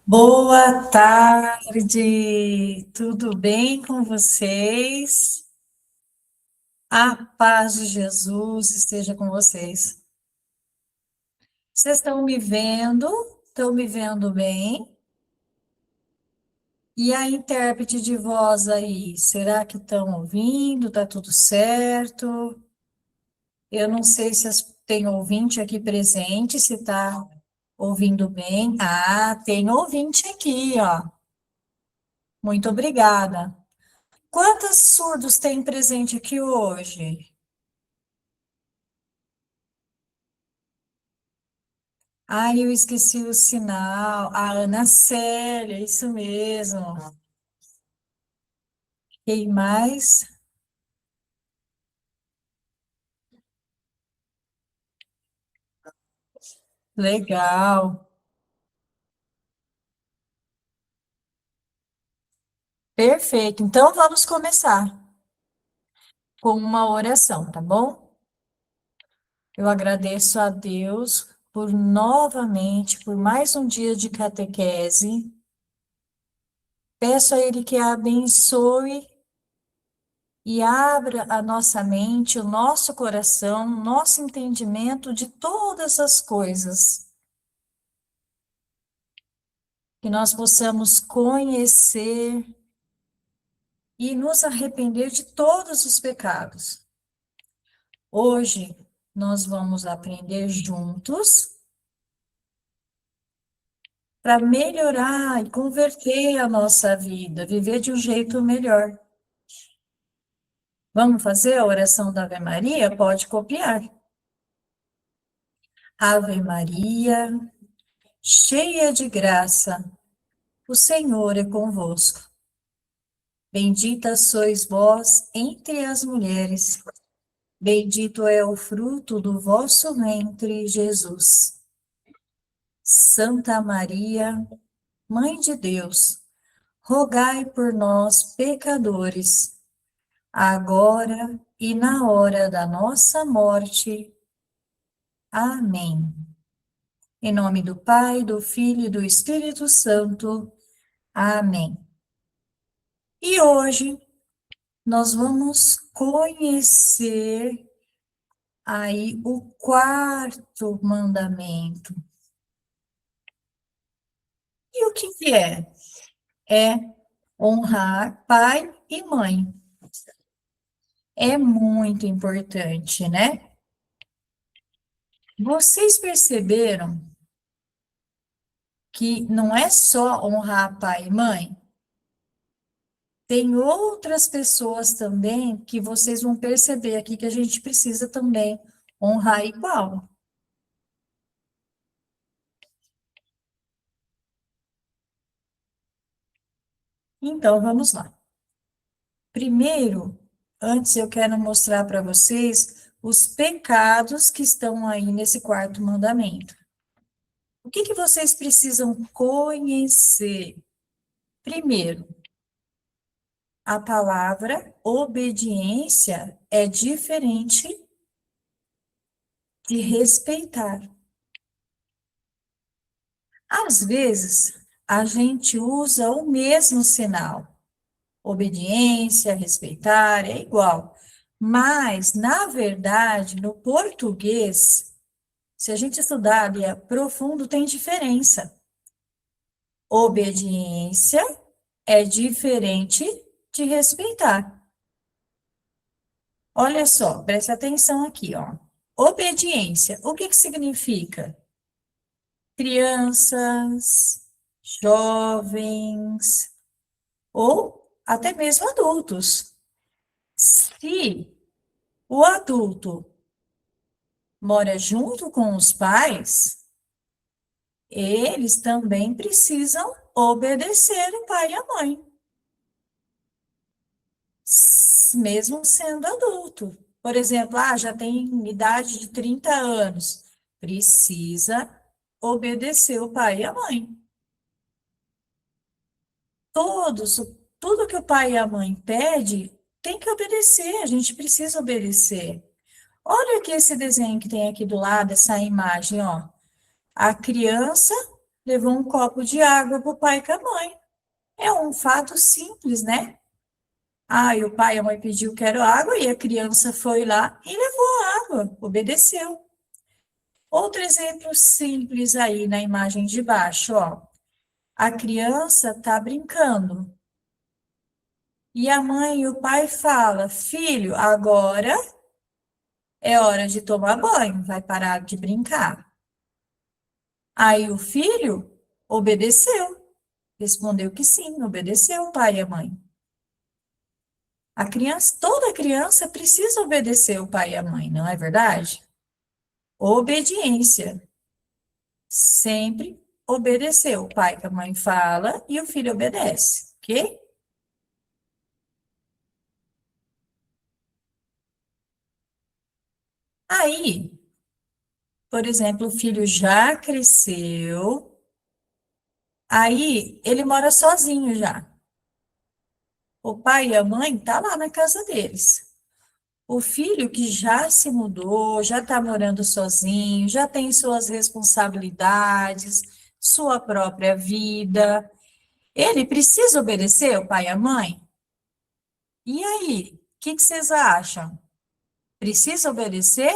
Boa tarde, tudo bem com vocês? A paz de Jesus esteja com vocês. Vocês estão me vendo? Estão me vendo bem? E a intérprete de voz aí, será que estão ouvindo? Tá tudo certo? Eu não sei se tem ouvinte aqui presente, se está ouvindo bem. Ah, tem ouvinte aqui, ó. Muito obrigada. Quantos surdos tem presente aqui hoje? Ai, eu esqueci o sinal. A Ana Célia, isso mesmo. Quem mais? Legal. Perfeito. Então vamos começar com uma oração, tá bom? Eu agradeço a Deus por novamente, por mais um dia de catequese. Peço a Ele que abençoe e abra a nossa mente, o nosso coração, o nosso entendimento de todas as coisas, que nós possamos conhecer e nos arrepender de todos os pecados. Hoje nós vamos aprender juntos para melhorar e converter a nossa vida, viver de um jeito melhor. Vamos fazer a oração da Ave Maria? Pode copiar. Ave Maria, cheia de graça, o Senhor é convosco. Bendita sois vós entre as mulheres, bendito é o fruto do vosso ventre, Jesus. Santa Maria, Mãe de Deus, rogai por nós, pecadores, agora e na hora da nossa morte. Amém. Em nome do Pai, do Filho e do Espírito Santo. Amém. E hoje nós vamos conhecer aí o quarto mandamento. E o que que é? É honrar pai e mãe. É muito importante, né? Vocês perceberam que não é só honrar pai e mãe? Tem outras pessoas também que vocês vão perceber aqui que a gente precisa também honrar igual. Então, vamos lá. Primeiro, antes eu quero mostrar para vocês os pecados que estão aí nesse quarto mandamento. O que que vocês precisam conhecer? Primeiro, a palavra obediência é diferente de respeitar. Às vezes, a gente usa o mesmo sinal. Obediência, respeitar, é igual. Mas, na verdade, no português, se a gente estudar ali a profundo, tem diferença. Obediência é diferente de respeitar. Olha só, preste atenção aqui, ó. Obediência, o que que significa? Crianças, jovens ou até mesmo adultos. Se o adulto mora junto com os pais, eles também precisam obedecer o pai e a mãe, mesmo sendo adulto. Por exemplo, já tem idade de 30 anos, precisa obedecer o pai e a mãe. Todos, tudo que o pai e a mãe pede, tem que obedecer, a gente precisa obedecer. Olha aqui esse desenho que tem aqui do lado, essa imagem, ó. A criança levou um copo de água para o pai e para a mãe. É um fato simples, né? Ah, e o pai e a mãe pediu quero água e a criança foi lá e levou a água, obedeceu. Outro exemplo simples aí na imagem de baixo, ó. A criança está brincando e a mãe e o pai fala: Filho, agora é hora de tomar banho, vai parar de brincar. Aí o filho obedeceu, respondeu que sim, obedeceu o pai e a mãe. A criança, toda criança precisa obedecer o pai e a mãe, não é verdade? Obediência. Sempre obedecer. O pai que a mãe fala e o filho obedece, ok? Aí, por exemplo, o filho já cresceu, aí ele mora sozinho já. O pai e a mãe tá lá na casa deles. O filho que já se mudou, já está morando sozinho, já tem suas responsabilidades, sua própria vida, ele precisa obedecer o pai e a mãe? E aí, o que que vocês acham? Precisa obedecer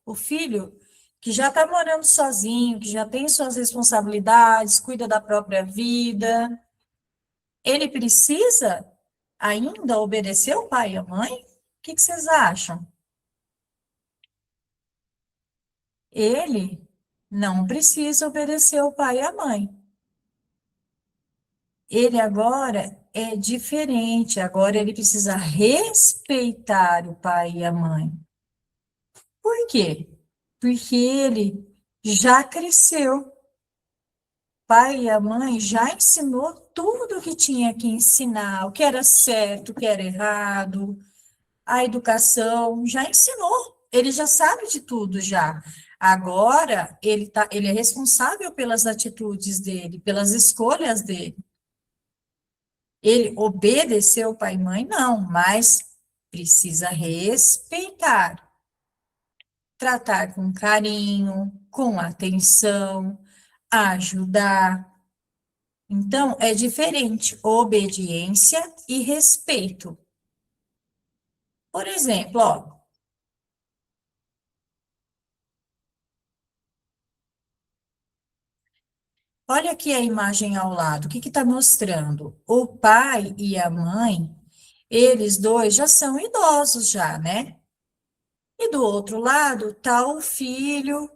o filho que já está morando sozinho, que já tem suas responsabilidades, cuida da própria vida? Ele precisa ainda obedecer o pai e a mãe? O que que vocês acham? Ele não precisa obedecer o pai e a mãe. Ele agora é diferente, agora ele precisa respeitar o pai e a mãe. Por quê? Porque ele já cresceu. O pai e a mãe já ensinou tudo o que tinha que ensinar, o que era certo, o que era errado, a educação, já ensinou. Ele já sabe de tudo já. Agora ele é responsável pelas atitudes dele, pelas escolhas dele. Ele obedeceu pai e mãe, não, mas precisa respeitar, tratar com carinho, com atenção, ajudar. Então, é diferente obediência e respeito. Por exemplo, ó, olha aqui a imagem ao lado, o que está mostrando? O pai e a mãe, eles dois já são idosos já, né? E do outro lado está o filho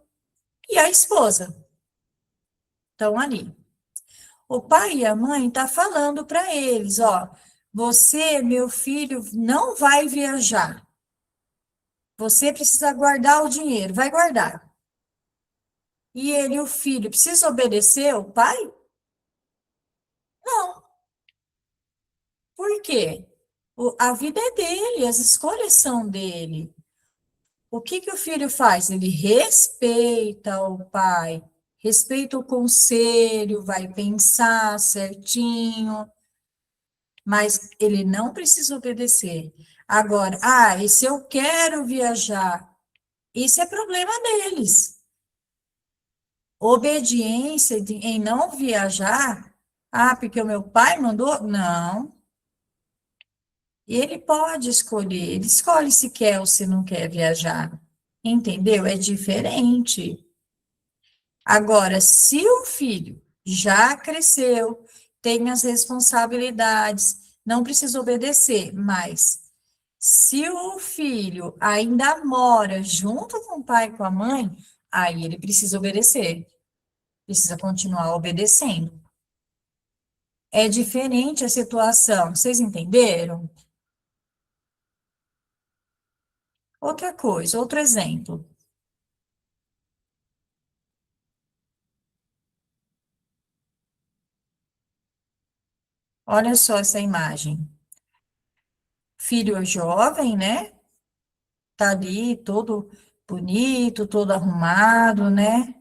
e a esposa, estão ali. O pai e a mãe tá falando para eles, ó, você, meu filho, não vai viajar. Você precisa guardar o dinheiro, vai guardar. E ele, o filho, precisa obedecer o pai? Não. Por quê? A vida é dele, as escolhas são dele. O que que o filho faz? Ele respeita o pai, respeita o conselho, vai pensar certinho, mas ele não precisa obedecer. Agora, e se eu quero viajar, isso é problema deles. Obediência em não viajar, porque o meu pai mandou? Não. Ele pode escolher, ele escolhe se quer ou se não quer viajar. Entendeu? É diferente. Agora, se o filho já cresceu, tem as responsabilidades, não precisa obedecer, mas se o filho ainda mora junto com o pai e com a mãe, aí ele precisa obedecer, precisa continuar obedecendo. É diferente a situação, vocês entenderam? Outra coisa, outro exemplo. Olha só essa imagem. Filho jovem, né? Tá ali todo bonito, todo arrumado, né?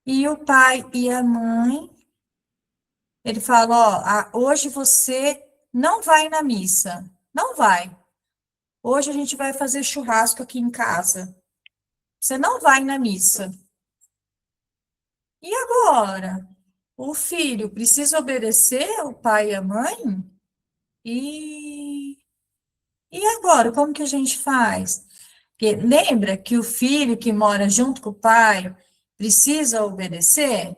E o pai e a mãe, ele fala, ó, hoje você não vai na missa. Não vai. Hoje a gente vai fazer churrasco aqui em casa. Você não vai na missa. E agora? agora, o filho precisa obedecer o pai e a mãe? E, e agora, como que a gente faz? Porque lembra que o filho que mora junto com o pai precisa obedecer?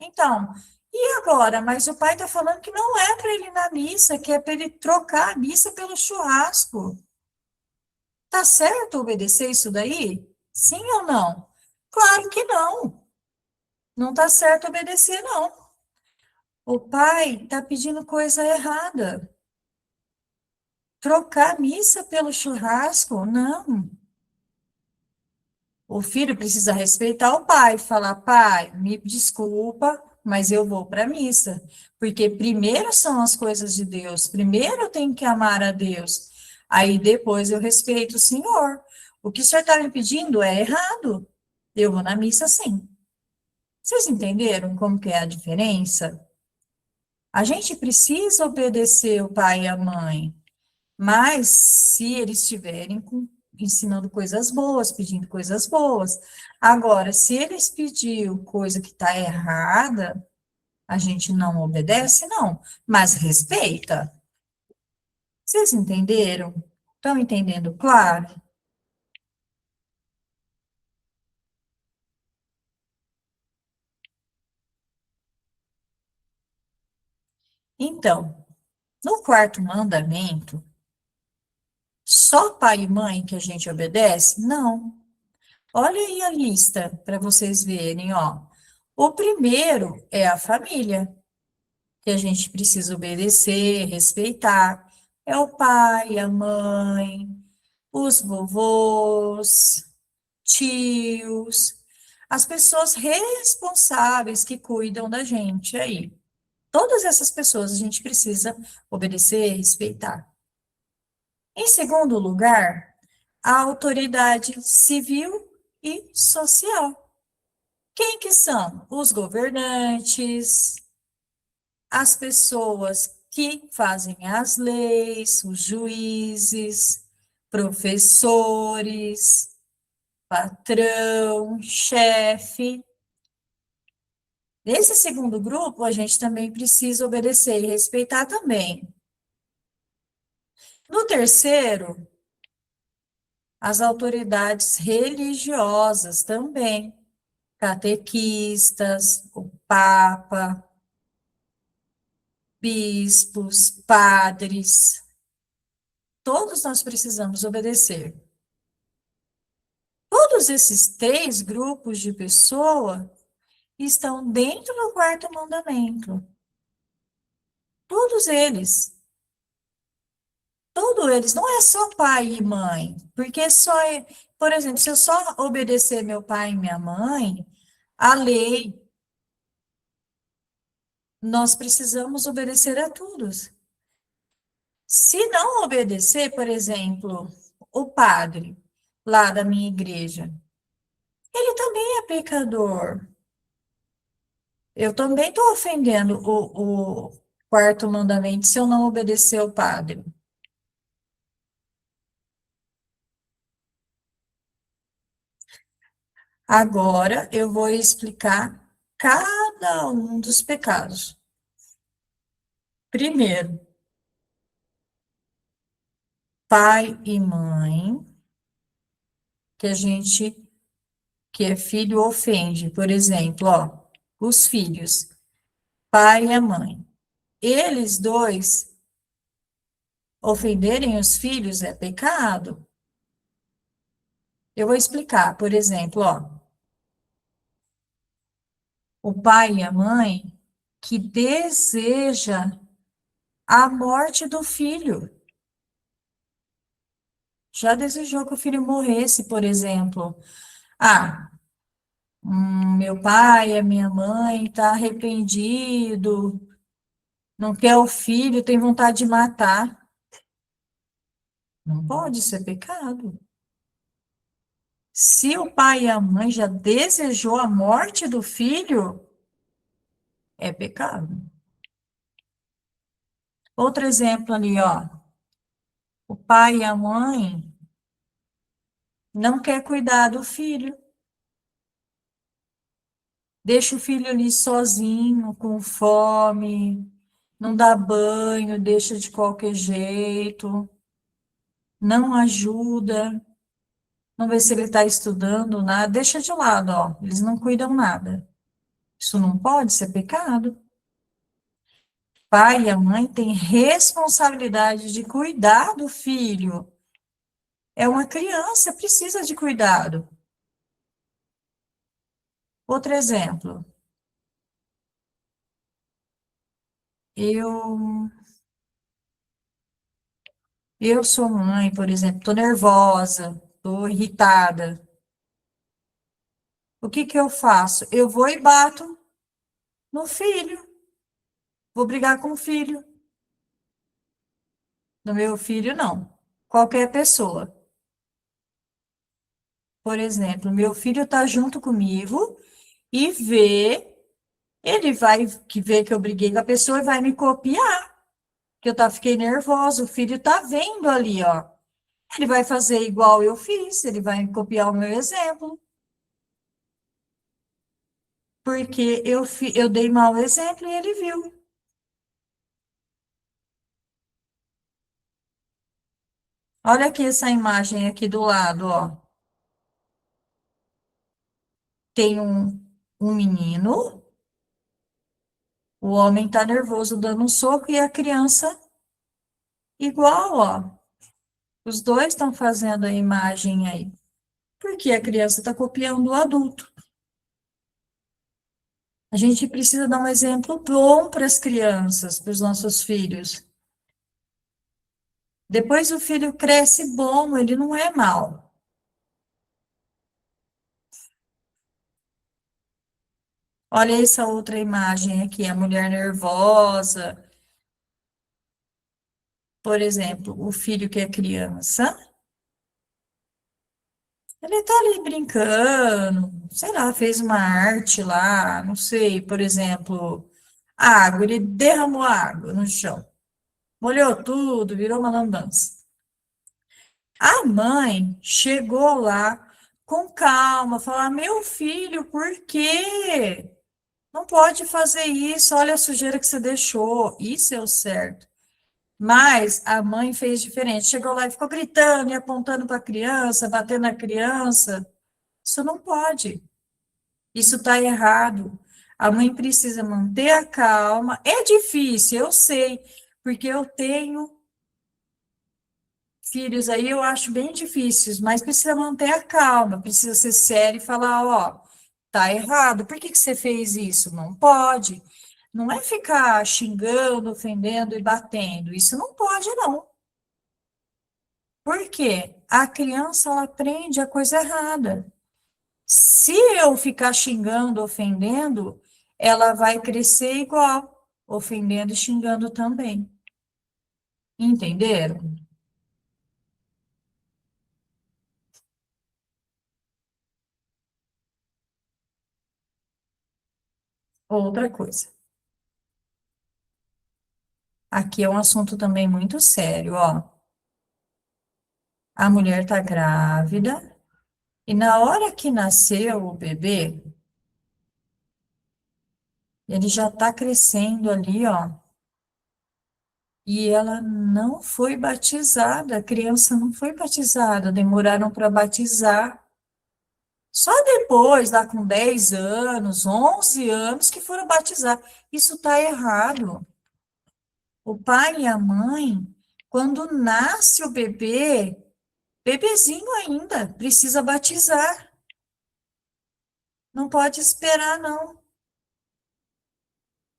Então, e agora? Mas o pai está falando que não é para ele ir na missa, que é para ele trocar a missa pelo churrasco. Tá certo obedecer isso daí? Sim ou não? Claro que não. Não tá certo obedecer, não. O pai está pedindo coisa errada. Trocar a missa pelo churrasco? Não. O filho precisa respeitar o pai, falar, pai, me desculpa, mas eu vou para a missa, porque primeiro são as coisas de Deus, primeiro eu tenho que amar a Deus, aí depois eu respeito o Senhor. O que o senhor está me pedindo é errado. Eu vou na missa sim. Vocês entenderam como que é a diferença? A gente precisa obedecer o pai e a mãe, mas se eles estiverem ensinando coisas boas, pedindo coisas boas. Agora, se eles pediu coisa que está errada, a gente não obedece, não, mas respeita. Vocês entenderam? Estão entendendo, claro? Então, no quarto mandamento, só pai e mãe que a gente obedece? Não. Olha aí a lista para vocês verem, ó. O primeiro é a família, que a gente precisa obedecer, respeitar. É o pai, a mãe, os vovôs, tios, as pessoas responsáveis que cuidam da gente aí. Todas essas pessoas a gente precisa obedecer, respeitar. Em segundo lugar, a autoridade civil e social. Quem que são? Os governantes, as pessoas que fazem as leis, os juízes, professores, patrão, chefe. Nesse segundo grupo, a gente também precisa obedecer e respeitar também. No terceiro, as autoridades religiosas também, catequistas, o Papa, bispos, padres, todos nós precisamos obedecer. Todos esses três grupos de pessoa estão dentro do quarto mandamento. Todos eles. Todos eles. Não é só pai e mãe. Porque só é, por exemplo, se eu só obedecer meu pai e minha mãe, a lei, nós precisamos obedecer a todos. Se não obedecer, por exemplo, o padre lá da minha igreja, ele também é pecador. Eu também estou ofendendo o quarto mandamento se eu não obedecer ao padre. Agora eu vou explicar cada um dos pecados. Primeiro, pai e mãe, que a gente, que é filho, ofende. Por exemplo, ó, os filhos, pai e a mãe. Eles dois ofenderem os filhos é pecado. Eu vou explicar, por exemplo, ó, o pai e a mãe que deseja a morte do filho. Já desejou que o filho morresse, por exemplo. Ah, meu pai, a minha mãe está arrependido, não quer o filho, tem vontade de matar. Não pode, isso é pecado. Se o pai e a mãe já desejou a morte do filho, é pecado. Outro exemplo ali, ó. O pai e a mãe não quer cuidar do filho. Deixa o filho ali sozinho, com fome, não dá banho, deixa de qualquer jeito, não ajuda, não vê se ele está estudando, nada, deixa de lado, ó, eles não cuidam nada. Isso não pode ser pecado. Pai e a mãe têm responsabilidade de cuidar do filho. É uma criança, precisa de cuidado. Outro exemplo, eu eu sou mãe, por exemplo, estou nervosa, estou irritada. O que que eu faço? Eu vou e bato no filho, vou brigar com o filho. No meu filho, não. Qualquer pessoa. Por exemplo, meu filho está junto comigo e ele vai que vê que eu briguei com a pessoa e vai me copiar, que fiquei nervosa. O filho está vendo ali, ó. Ele vai fazer igual eu fiz, ele vai copiar o meu exemplo, porque eu dei mau exemplo e ele viu. Olha aqui essa imagem aqui do lado, ó. Tem um menino, o homem tá nervoso dando um soco e a criança igual, ó. Os dois estão fazendo a imagem aí, porque a criança está copiando o adulto. A gente precisa dar um exemplo bom para as crianças, para os nossos filhos. Depois o filho cresce bom, ele não é mau. Olha essa outra imagem aqui, a mulher nervosa. Por exemplo, o filho que é criança, ele tá ali brincando, sei lá, fez uma arte lá, não sei, por exemplo, água, ele derramou água no chão, molhou tudo, virou uma lambança. A mãe chegou lá com calma, falar: Meu filho, por quê? Não pode fazer isso, olha a sujeira que você deixou. Isso é o certo. Mas a mãe fez diferente. Chegou lá e ficou gritando e apontando para a criança, batendo na criança. Isso não pode. Isso está errado. A mãe precisa manter a calma. É difícil, eu sei, porque eu tenho filhos aí, eu acho bem difíceis, mas precisa manter a calma, precisa ser sério e falar: Ó, tá errado, por que que você fez isso? Não pode. Não é ficar xingando, ofendendo e batendo. Isso não pode, não. Por quê? A criança, ela aprende a coisa errada. Se eu ficar xingando, ofendendo, ela vai crescer igual, ofendendo e xingando também. Entenderam? Outra coisa. Aqui é um assunto também muito sério, ó. A mulher tá grávida e na hora que nasceu o bebê, ele já tá crescendo ali, ó. E ela não foi batizada, a criança não foi batizada, demoraram para batizar. Só depois, lá com 10 anos, 11 anos, que foram batizar. Isso está errado. O pai e a mãe, quando nasce o bebê, bebezinho ainda, precisa batizar. Não pode esperar, não.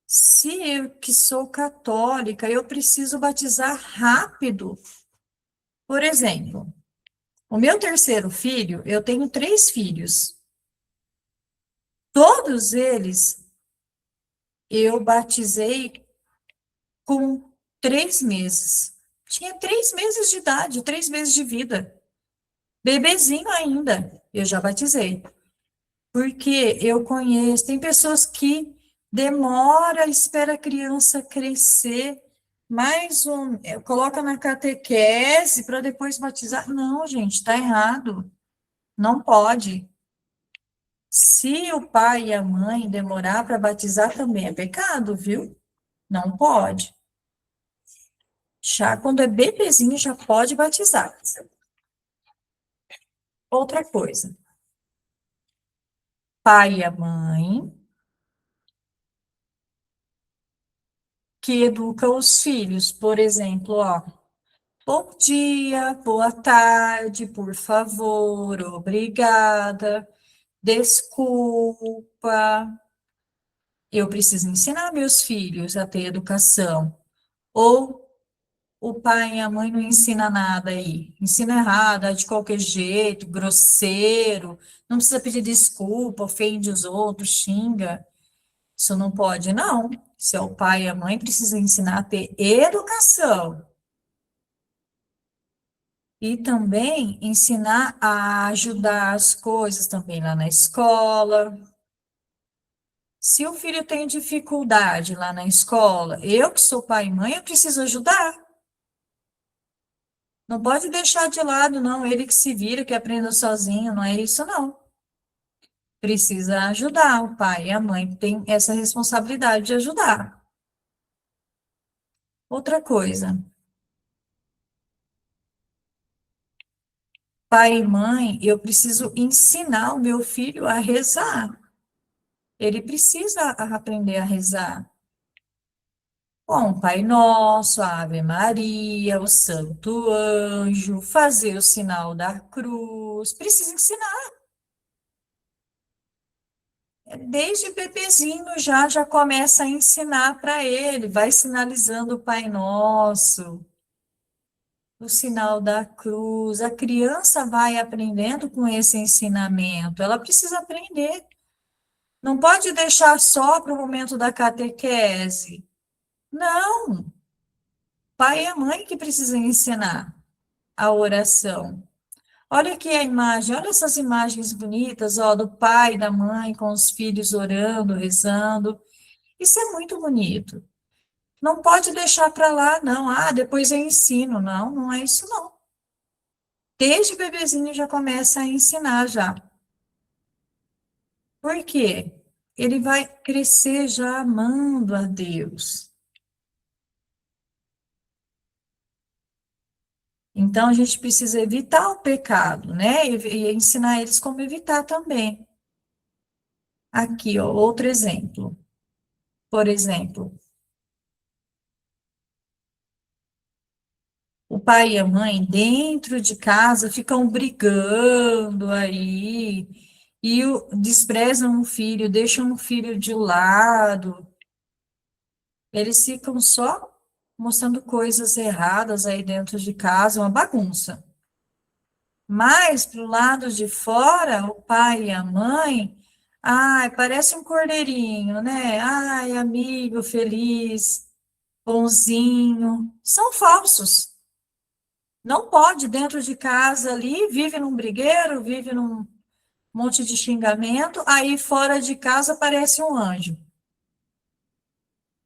Se eu, que sou católica, eu preciso batizar rápido. Por exemplo, o meu terceiro filho, eu tenho três filhos. Todos eles eu batizei com 3 meses. Tinha 3 meses de idade, 3 meses de vida. Bebezinho ainda, eu já batizei. Porque eu conheço, tem pessoas que demora, espera a criança crescer, coloca na catequese para depois batizar. Não, gente, está errado. Não pode. Se o pai e a mãe demorar para batizar, também é pecado, viu? Não pode. Já quando é bebezinho, já pode batizar. Outra coisa, pai e a mãe que educam os filhos, por exemplo, ó, bom dia, boa tarde, por favor, obrigada, desculpa. Eu preciso ensinar meus filhos a ter educação. Ou o pai e a mãe não ensina nada aí. Ensina errado, é de qualquer jeito, grosseiro, não precisa pedir desculpa, ofende os outros, xinga. Isso não pode, não. Se é o pai e a mãe, precisa ensinar a ter educação. E também ensinar a ajudar as coisas também lá na escola. Se o filho tem dificuldade lá na escola, eu que sou pai e mãe, eu preciso ajudar. Não pode deixar de lado, não. Ele que se vira, que aprenda sozinho, não é isso, não. Precisa ajudar. O pai e a mãe têm essa responsabilidade de ajudar. Outra coisa, pai e mãe, eu preciso ensinar o meu filho a rezar. Ele precisa aprender a rezar. Bom, Pai Nosso, Ave Maria, o Santo Anjo, fazer o sinal da cruz. Precisa ensinar. Desde bebezinho já começa a ensinar para ele, vai sinalizando o Pai Nosso, o sinal da cruz. A criança vai aprendendo com esse ensinamento, ela precisa aprender. Não pode deixar só para o momento da catequese. Não, pai e a mãe que precisam ensinar a oração. Olha aqui a imagem, olha essas imagens bonitas, ó, do pai e da mãe com os filhos orando, rezando. Isso é muito bonito. Não pode deixar para lá, não. Ah, depois eu ensino. Não, não é isso, não. Desde bebezinho já começa a ensinar já. Por quê? Ele vai crescer já amando a Deus. Então, a gente precisa evitar o pecado, né? E ensinar eles como evitar também. Aqui, ó, outro exemplo. Por exemplo, o pai e a mãe dentro de casa ficam brigando aí e desprezam o filho, deixam o filho de lado. Eles ficam só mostrando coisas erradas aí dentro de casa, uma bagunça. Mas pro lado de fora, o pai e a mãe, ai, parece um cordeirinho, né? Ai, amigo, feliz, bonzinho. São falsos. Não pode, dentro de casa ali, vive num brigueiro, vive num monte de xingamento, aí fora de casa parece um anjo.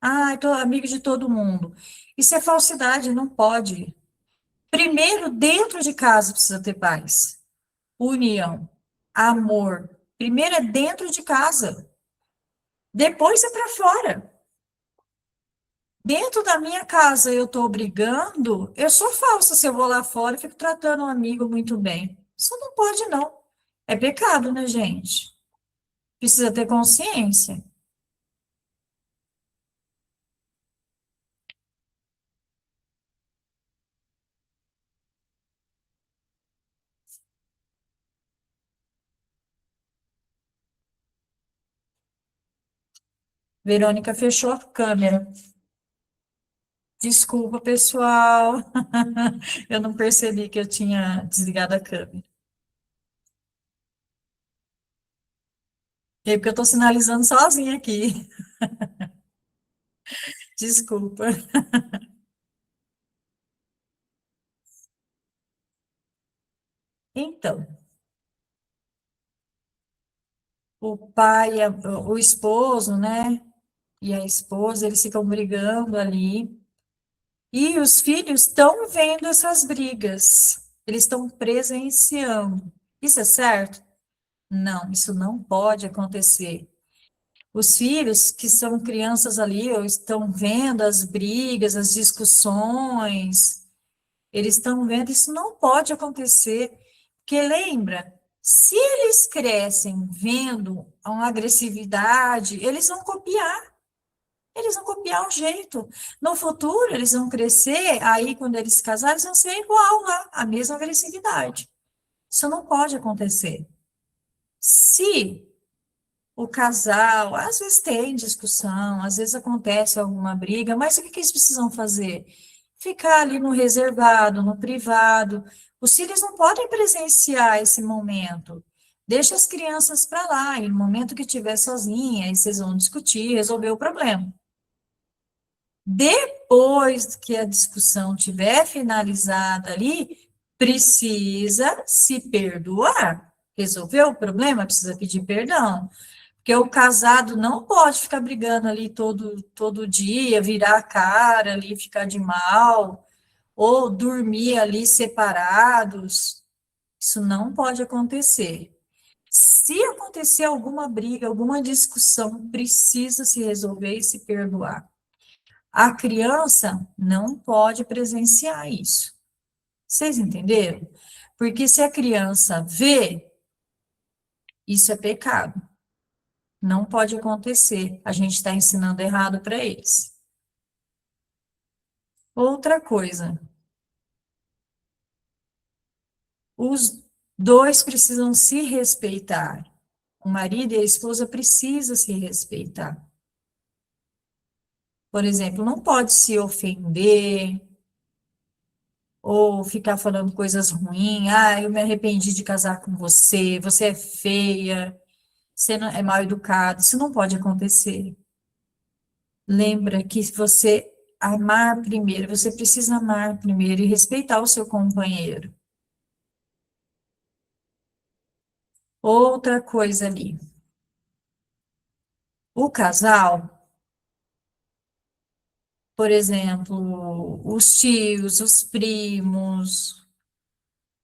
Ah, tô amigo de todo mundo. Isso é falsidade, não pode. Primeiro, dentro de casa precisa ter paz, união, amor. Primeiro é dentro de casa, depois é para fora. Dentro da minha casa eu estou brigando, eu sou falsa se eu vou lá fora e fico tratando um amigo muito bem. Isso não pode, não. É pecado, né, gente? Precisa ter consciência. Verônica fechou a câmera. Desculpa, pessoal. Eu não percebi que eu tinha desligado a câmera. É porque eu estou sinalizando sozinha aqui. Desculpa. Então, o pai, o esposo, né? E a esposa, eles ficam brigando ali. E os filhos estão vendo essas brigas. Eles estão presenciando. Isso é certo? Não, isso não pode acontecer. Os filhos que são crianças ali, ou estão vendo as brigas, as discussões, eles estão vendo, isso não pode acontecer. Porque lembra, se eles crescem vendo uma agressividade, eles vão copiar o jeito. No futuro, eles vão crescer, aí quando eles se casarem, eles vão ser igual lá, a mesma agressividade. Isso não pode acontecer. Se o casal, às vezes tem discussão, às vezes acontece alguma briga, mas o que que eles precisam fazer? Ficar ali no reservado, no privado. Os filhos não podem presenciar esse momento. Deixa as crianças para lá, e no momento que estiver sozinha, aí vocês vão discutir, resolver o problema. Depois que a discussão tiver finalizada ali, precisa se perdoar. Resolveu o problema? Precisa pedir perdão. Porque o casado não pode ficar brigando ali todo dia, virar a cara ali, ficar de mal, ou dormir ali separados. Isso não pode acontecer. Se acontecer alguma briga, alguma discussão, precisa se resolver e se perdoar. A criança não pode presenciar isso. Vocês entenderam? Porque se a criança vê, isso é pecado. Não pode acontecer. A gente está ensinando errado para eles. Outra coisa, os dois precisam se respeitar. O marido e a esposa precisam se respeitar. Por exemplo, não pode se ofender ou ficar falando coisas ruins. Ah, eu me arrependi de casar com você, você é feia, você não, é mal educado. Isso não pode acontecer. Lembra que você amar primeiro, você precisa amar primeiro e respeitar o seu companheiro. Outra coisa ali, o casal, por exemplo, os tios, os primos,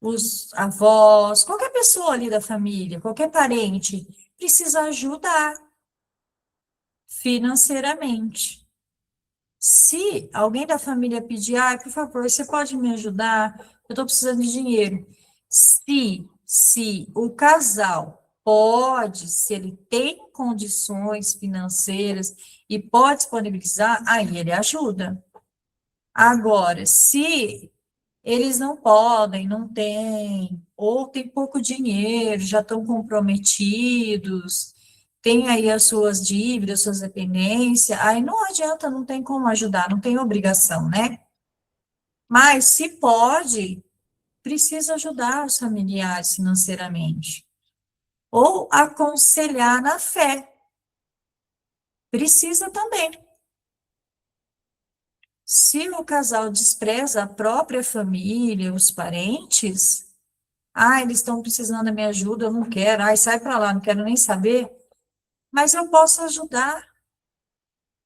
os avós, qualquer pessoa ali da família, qualquer parente, precisa ajudar financeiramente. Se alguém da família pedir, ah, por favor, você pode me ajudar? Eu estou precisando de dinheiro. Se o casal pode, se ele tem condições financeiras e pode disponibilizar, aí ele ajuda. Agora, se eles não podem, não têm, ou tem pouco dinheiro, já estão comprometidos, tem aí as suas dívidas, suas dependências, aí não adianta, não tem como ajudar, não tem obrigação, né? Mas se pode, precisa ajudar os familiares financeiramente. Ou aconselhar na fé, precisa também. Se o casal despreza a própria família, os parentes, ah, eles estão precisando da minha ajuda, eu não quero, ai, sai para lá, não quero nem saber, mas eu posso ajudar.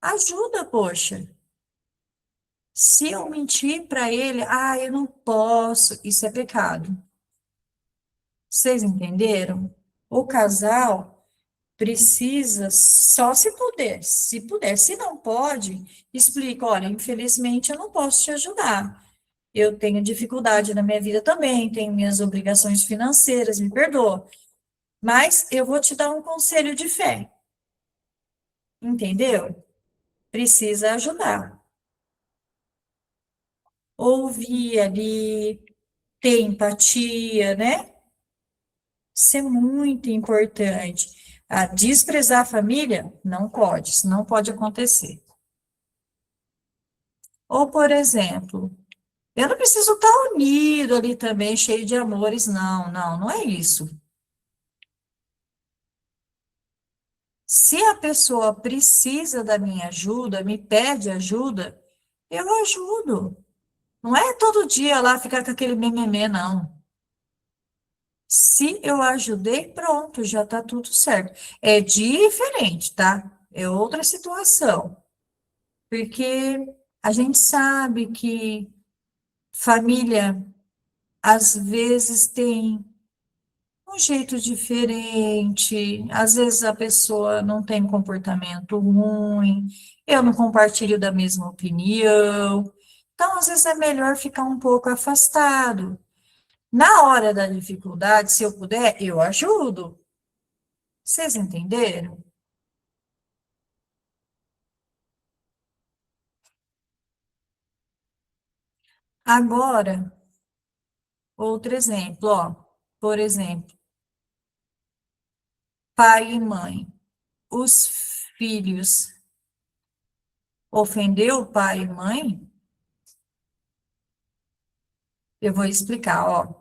Ajuda, poxa. Se eu mentir para ele, ah, eu não posso, isso é pecado. Vocês entenderam? O casal precisa, só se puder, se não pode, explica, olha, infelizmente eu não posso te ajudar. Eu tenho dificuldade na minha vida também, tenho minhas obrigações financeiras, me perdoa. Mas eu vou te dar um conselho de fé, entendeu? Precisa ajudar. Ouvir ali, ter empatia, né? Isso é muito importante. A desprezar a família, não pode, isso não pode acontecer. Ou, por exemplo, eu não preciso estar unido ali também, cheio de amores, não, não, não é isso. Se a pessoa precisa da minha ajuda, me pede ajuda, eu ajudo. Não é todo dia lá ficar com aquele mimimi, não. Se eu ajudei, pronto, já está tudo certo. É diferente, tá? É outra situação. Porque a gente sabe que família, às vezes, tem um jeito diferente. Às vezes a pessoa não tem um comportamento ruim, eu não compartilho da mesma opinião. Então, às vezes é melhor ficar um pouco afastado. Na hora da dificuldade, se eu puder, eu ajudo. Vocês entenderam? Agora, outro exemplo, ó. Por exemplo, pai e mãe. Os filhos ofendeu o pai e mãe? Eu vou explicar, ó.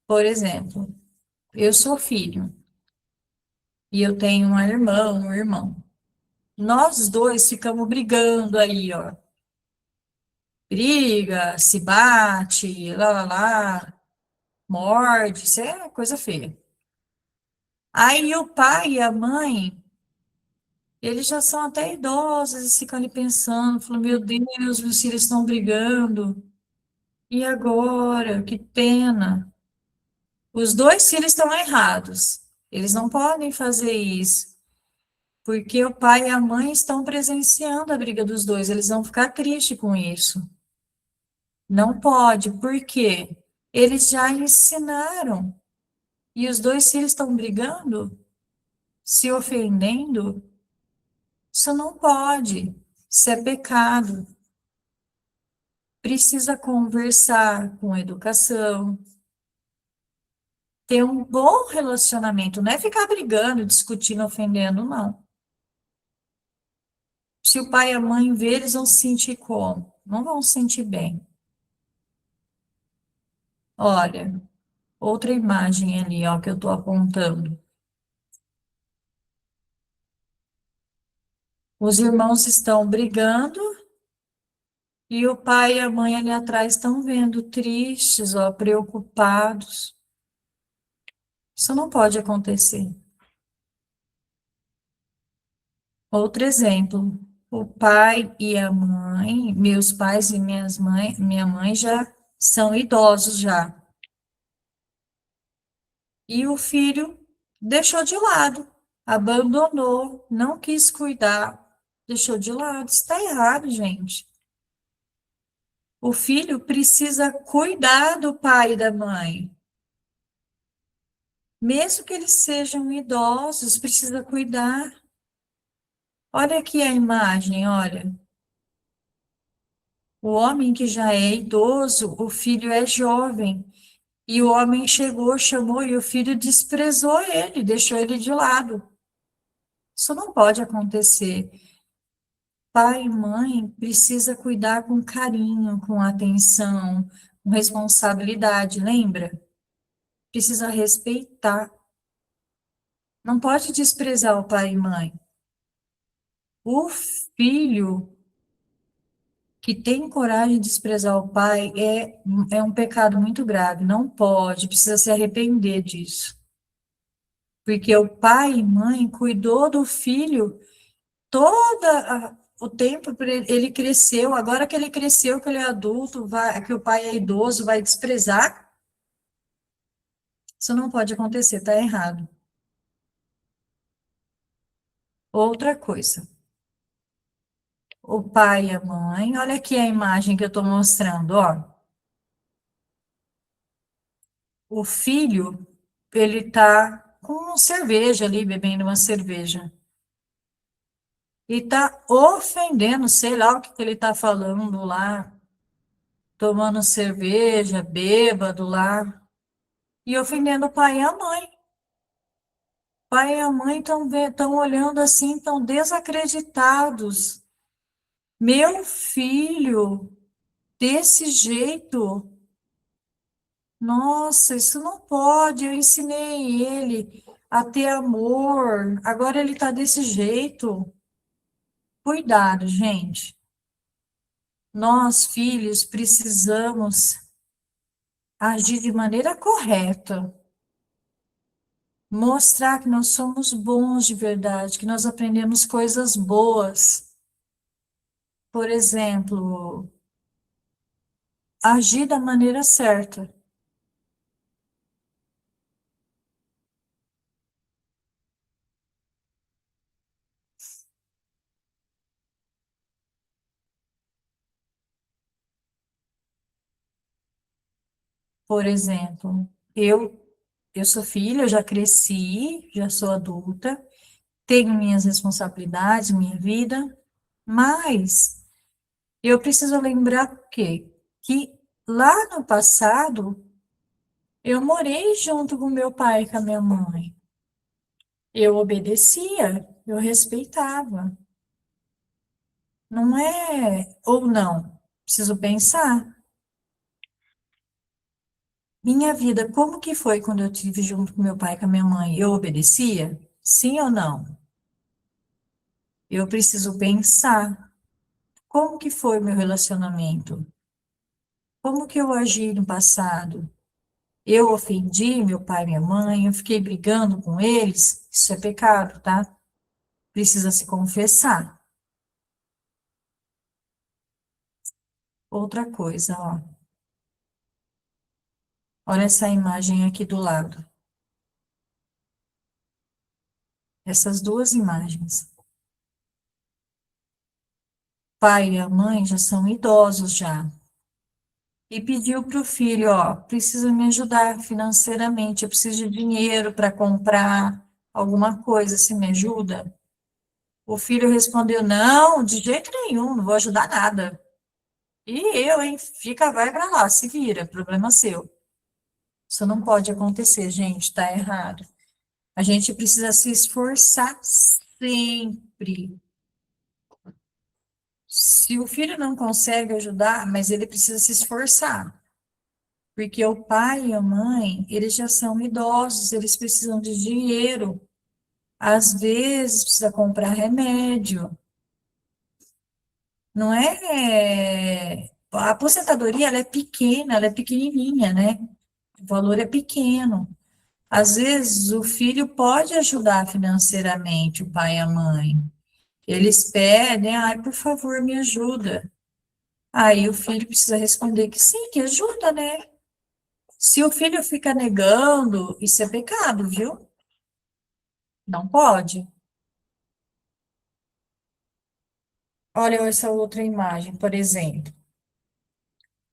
Por exemplo, eu sou filho e eu tenho uma irmã, um irmão. Nós dois ficamos brigando aí, ó. Briga, se bate, lá, morde, isso é coisa feia. Aí o pai e a mãe, eles já são até idosos e ficam ali pensando, falando, meu Deus, meus filhos estão brigando. E agora? Que pena. Os dois filhos estão errados. Eles não podem fazer isso, porque o pai e a mãe estão presenciando a briga dos dois. Eles vão ficar tristes com isso. Não pode, por quê? Eles já ensinaram. E os dois filhos estão brigando, se ofendendo. Isso não pode. Isso é pecado. Precisa conversar com educação, ter um bom relacionamento, não é ficar brigando, discutindo, ofendendo, não. Se o pai e a mãe ver, eles vão se sentir como? Não vão se sentir bem. Olha, outra imagem ali, ó, que eu estou apontando. Os irmãos estão brigando e o pai e a mãe ali atrás estão vendo, tristes, ó, preocupados. Isso não pode acontecer. Outro exemplo, o pai e a mãe, meus pais e minha mãe já são idosos já. E o filho deixou de lado, abandonou, não quis cuidar, deixou de lado. Está errado, gente. O filho precisa cuidar do pai e da mãe. Mesmo que eles sejam idosos, precisa cuidar. Olha aqui a imagem, olha. O homem que já é idoso, o filho é jovem. E o homem chegou, chamou e o filho desprezou ele, deixou ele de lado. Isso não pode acontecer. Pai e mãe precisa cuidar com carinho, com atenção, com responsabilidade, lembra? Precisa respeitar. Não pode desprezar o pai e mãe. O filho que tem coragem de desprezar o pai é um pecado muito grave. Não pode, precisa se arrepender disso. Porque o pai e mãe cuidou do filho o tempo ele cresceu, agora que ele cresceu, que ele é adulto, que o pai é idoso, vai desprezar? Isso não pode acontecer, está errado. Outra coisa, o pai e a mãe, olha aqui a imagem que eu estou mostrando, ó. O filho, ele está com cerveja ali, bebendo uma cerveja. E está ofendendo, sei lá o que que ele está falando lá, tomando cerveja, bêbado lá, e ofendendo o pai e a mãe. Pai e a mãe estão olhando assim, estão desacreditados. Meu filho, desse jeito, nossa, isso não pode. Eu ensinei ele a ter amor, agora ele está desse jeito. Cuidado, gente. Nós, filhos, precisamos agir de maneira correta. Mostrar que nós somos bons de verdade, que nós aprendemos coisas boas. Por exemplo, agir da maneira certa. Por exemplo, eu sou filha, eu já cresci, já sou adulta, tenho minhas responsabilidades, minha vida, mas eu preciso lembrar o quê? Que lá no passado eu morei junto com meu pai e com a minha mãe. Eu obedecia, eu respeitava. Não é ou não. Preciso pensar. Minha vida, como que foi quando eu tive junto com meu pai e com a minha mãe? Eu obedecia? Sim ou não? Eu preciso pensar. Como que foi o meu relacionamento? Como que eu agi no passado? Eu ofendi meu pai e minha mãe, eu fiquei brigando com eles? Isso é pecado, tá? Precisa se confessar. Outra coisa, ó. Olha essa imagem aqui do lado. Essas duas imagens. Pai e a mãe já são idosos já. E pediu para o filho, ó, precisa me ajudar financeiramente, eu preciso de dinheiro para comprar alguma coisa, você me ajuda? O filho respondeu, não, de jeito nenhum, não vou ajudar nada. E eu, hein, fica, vai para lá, se vira, problema seu. Isso não pode acontecer, gente, tá errado. A gente precisa se esforçar sempre. Se o filho não consegue ajudar, mas ele precisa se esforçar. Porque o pai e a mãe, eles já são idosos, eles precisam de dinheiro. Às vezes precisa comprar remédio. Não é. A aposentadoria ela é pequena, ela é pequenininha, né? O valor é pequeno. Às vezes o filho pode ajudar financeiramente o pai e a mãe. Eles pedem, ai, por favor, me ajuda. Aí o filho precisa responder que sim, que ajuda, né? Se o filho fica negando, isso é pecado, viu? Não pode. Olha essa outra imagem, por exemplo.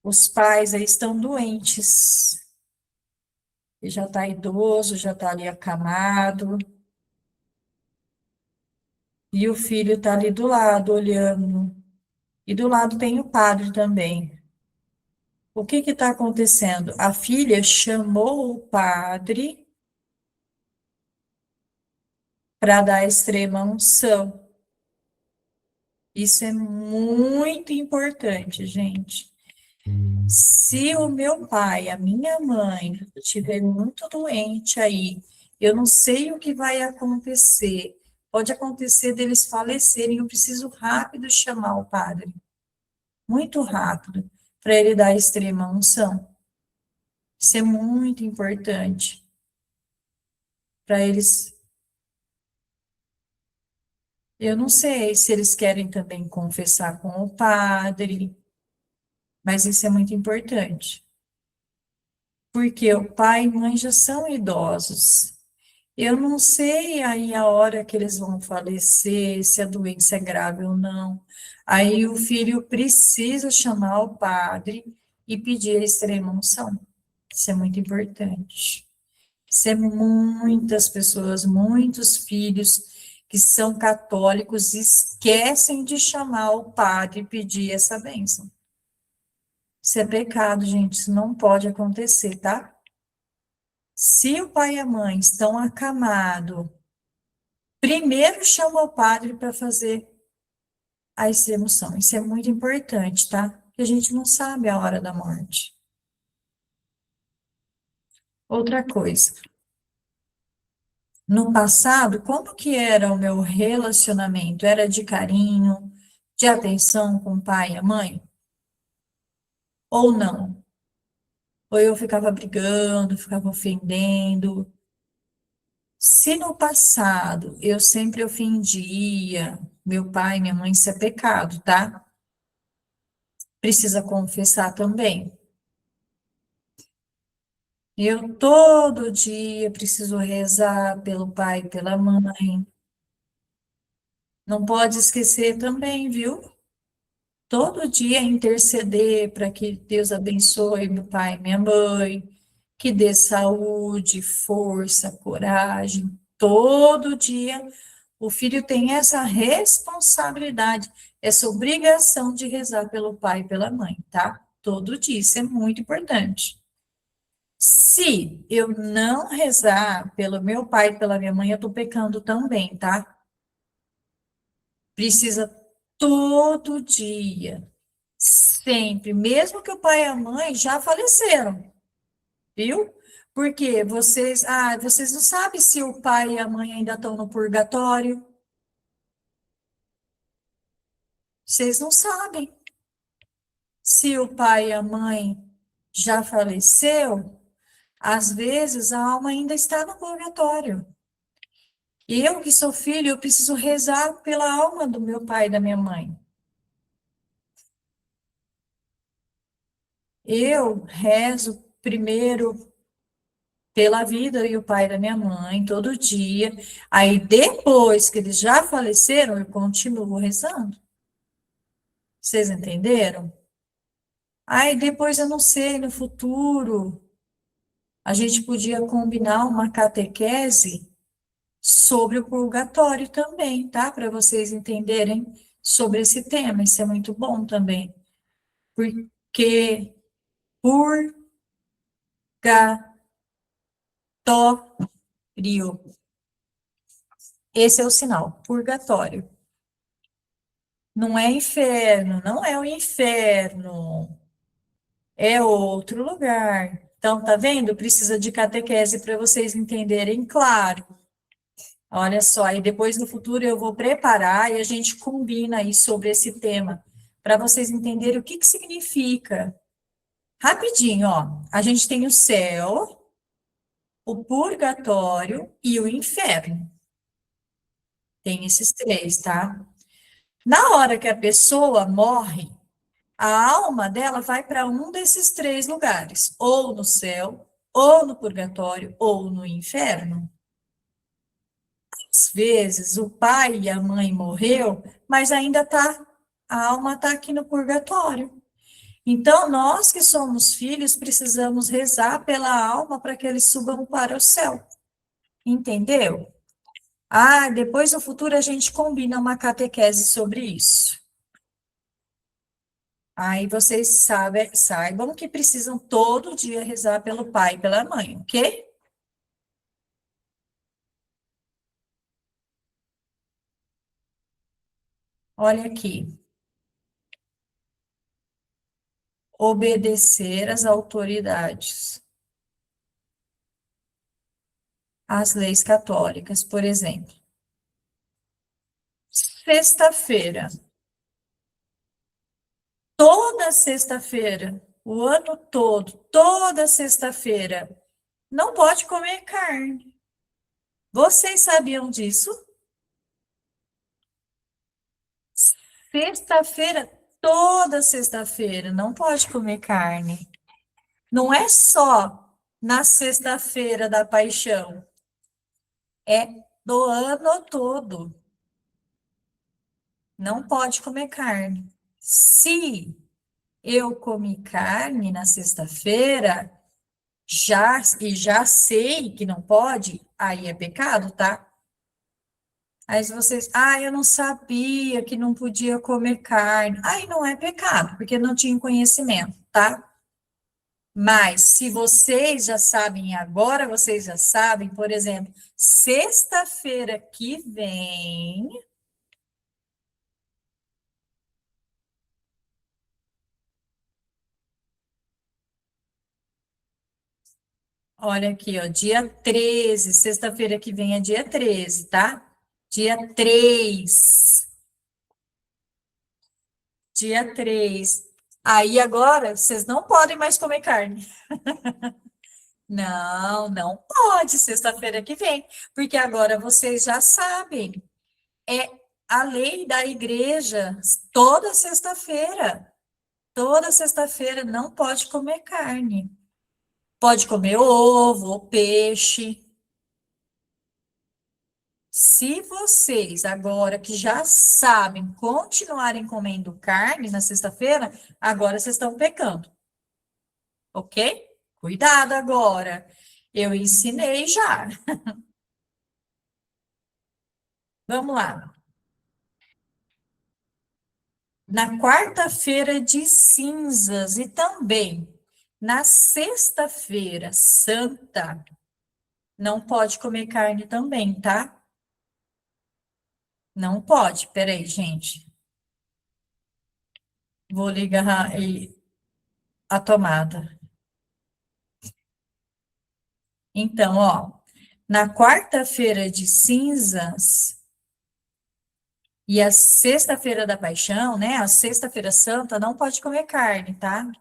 Os pais aí estão doentes, e já está idoso, já está ali acamado, e o filho está ali do lado, olhando. E do lado tem o padre também. O que está acontecendo? A filha chamou o padre para dar a extrema unção. Isso é muito importante, gente. Se o meu pai, a minha mãe, estiver muito doente aí, eu não sei o que vai acontecer. Pode acontecer deles falecerem, eu preciso rápido chamar o padre, muito rápido, para ele dar a extrema unção. Isso é muito importante para eles. Eu não sei se eles querem também confessar com o padre, mas isso é muito importante, porque o pai e mãe já são idosos. Eu não sei aí a hora que eles vão falecer, se a doença é grave ou não. Aí o filho precisa chamar o padre e pedir a extrema-unção. Isso é muito importante. Isso é muitas pessoas, muitos filhos que são católicos esquecem de chamar o padre e pedir essa bênção. Isso é pecado, gente, isso não pode acontecer, tá? Se o pai e a mãe estão acamados, primeiro chama o padre para fazer a extremoção. Isso é muito importante, tá? Porque a gente não sabe a hora da morte. Outra coisa, no passado, como que era o meu relacionamento? Era de carinho, de atenção com o pai e a mãe? Ou não? Ou eu ficava brigando, ficava ofendendo? Se no passado eu sempre ofendia meu pai e minha mãe, isso é pecado, tá? precisa confessar também. Eu todo dia preciso rezar pelo pai e pela mãe. Não pode esquecer também, viu? Todo dia interceder para que Deus abençoe meu pai e minha mãe, que dê saúde, força, coragem. Todo dia o filho tem essa responsabilidade, essa obrigação de rezar pelo pai e pela mãe, tá? Todo dia, isso é muito importante. Se eu não rezar pelo meu pai e pela minha mãe, eu tô pecando também, tá? Precisa todo dia, sempre, mesmo que o pai e a mãe já faleceram, viu? Porque vocês não sabem se o pai e a mãe ainda estão no purgatório. Vocês não sabem se o pai e a mãe já faleceu. Às vezes a alma ainda está no purgatório. Eu que sou filho, eu preciso rezar pela alma do meu pai e da minha mãe. Eu rezo primeiro pela vida e o pai da minha mãe todo dia. Aí depois que eles já faleceram, eu continuo rezando. Vocês entenderam? Aí depois eu não sei, no futuro, a gente podia combinar uma catequese sobre o purgatório também, tá? Para vocês entenderem sobre esse tema. Isso é muito bom também. Porque purgatório. Esse é o sinal, purgatório. Não é inferno, não é o inferno, é outro lugar. Então, tá vendo? Precisa de catequese para vocês entenderem claro. Olha só, aí depois no futuro eu vou preparar e a gente combina aí sobre esse tema, para vocês entenderem o que que significa. Rapidinho, ó, a gente tem o céu, o purgatório e o inferno. Tem esses três, tá? Na hora que a pessoa morre, a alma dela vai para um desses três lugares, ou no céu, ou no purgatório, ou no inferno. Às vezes o pai e a mãe morreu, mas ainda tá, a alma está aqui no purgatório. Então, nós que somos filhos, precisamos rezar pela alma para que eles subam para o céu. Entendeu? Ah, depois no futuro a gente combina uma catequese sobre isso. Aí vocês saibam que precisam todo dia rezar pelo pai e pela mãe, ok? Olha aqui. Obedecer às autoridades, às leis católicas, por exemplo. Sexta-feira, toda sexta-feira, o ano todo, toda sexta-feira, não pode comer carne. Vocês sabiam disso? Sexta-feira, toda sexta-feira, não pode comer carne. Não é só na sexta-feira da paixão, é do ano todo. Não pode comer carne. Se eu comi carne na sexta-feira, já sei que não pode, aí é pecado, tá? Aí se vocês, eu não sabia que não podia comer carne. Aí não é pecado, porque não tinha conhecimento, tá? Mas se vocês já sabem, agora vocês já sabem, por exemplo, sexta-feira que vem, olha aqui, ó, dia 13, sexta-feira que vem é dia 13, tá? Dia 3, dia 3. Aí agora vocês não podem mais comer carne. Não, não pode, sexta-feira que vem, porque agora vocês já sabem. É a lei da igreja toda sexta-feira. Toda sexta-feira não pode comer carne. Pode comer ovo ou peixe. Se vocês, agora que já sabem, continuarem comendo carne na sexta-feira, agora vocês estão pecando, ok? Cuidado agora. Eu ensinei já. Vamos lá. Na quarta-feira de cinzas e também na sexta-feira santa, não pode comer carne também, tá? Não pode. Peraí, gente. Vou ligar a tomada. Então, ó, na quarta-feira de cinzas e a sexta-feira da paixão, né? A sexta-feira santa não pode comer carne, tá?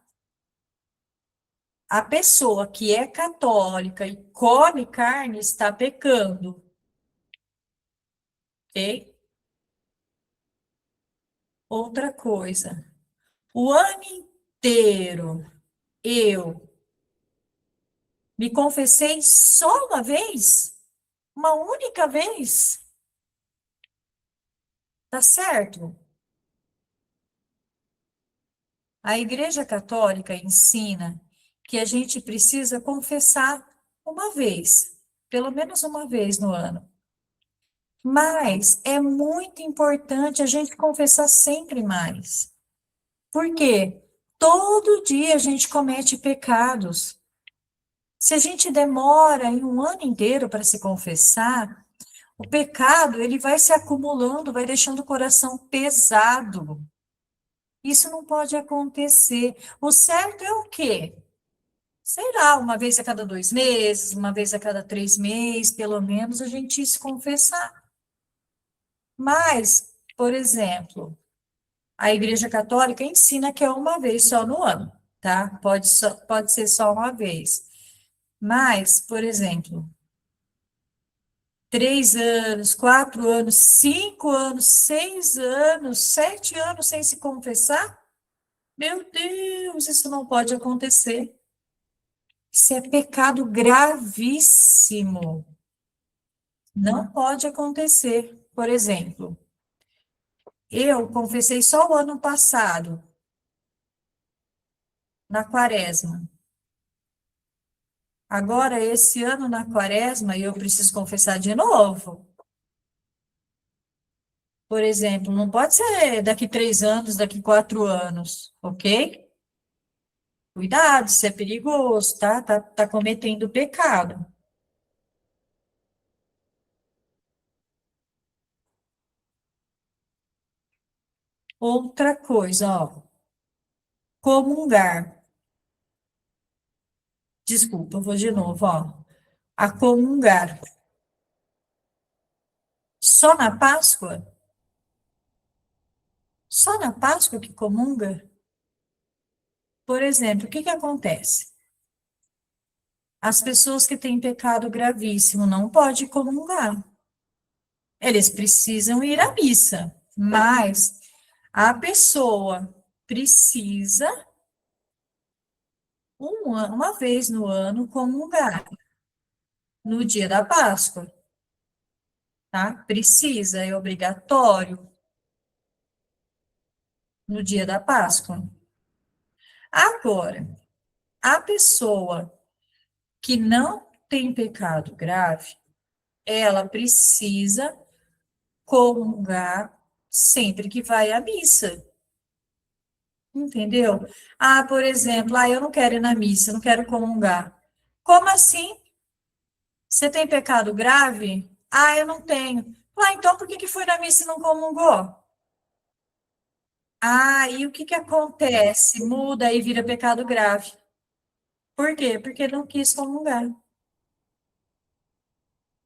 A pessoa que é católica e come carne está pecando, ok? Outra coisa, o ano inteiro eu me confessei só uma vez, uma única vez, tá certo? A Igreja Católica ensina que a gente precisa confessar uma vez, pelo menos uma vez no ano. Mas é muito importante a gente confessar sempre mais. Por quê? Todo dia a gente comete pecados. Se a gente demora em um ano inteiro para se confessar, o pecado ele vai se acumulando, vai deixando o coração pesado. Isso não pode acontecer. O certo é o quê? Sei lá, uma vez a cada 2 meses, uma vez a cada 3 meses, pelo menos a gente se confessar. Mas, por exemplo, a Igreja Católica ensina que é uma vez só no ano, tá? Pode ser só uma vez. Mas, por exemplo, 3 anos, 4 anos, 5 anos, 6 anos, 7 anos sem se confessar? Meu Deus, isso não pode acontecer. Isso é pecado gravíssimo. Não pode acontecer. Por exemplo, eu confessei só o ano passado, na quaresma. Agora, esse ano na quaresma, eu preciso confessar de novo. Por exemplo, não pode ser daqui 3 anos, daqui 4 anos, ok? Cuidado, isso é perigoso, tá? Tá cometendo pecado. Outra coisa, ó, comungar. Desculpa, eu vou de novo, ó. A comungar. Só na Páscoa? Só na Páscoa que comunga? Por exemplo, o que que acontece? As pessoas que têm pecado gravíssimo não podem comungar. Eles precisam ir à missa, mas a pessoa precisa, uma vez no ano, comungar, no dia da Páscoa, tá? Precisa, é obrigatório, no dia da Páscoa. Agora, a pessoa que não tem pecado grave, ela precisa comungar sempre que vai à missa, entendeu? Ah, por exemplo, eu não quero ir na missa, eu não quero comungar. Como assim? Você tem pecado grave? Ah, eu não tenho. Então por que que foi na missa e não comungou? Ah, e o que que acontece? Muda e vira pecado grave. Por quê? Porque não quis comungar.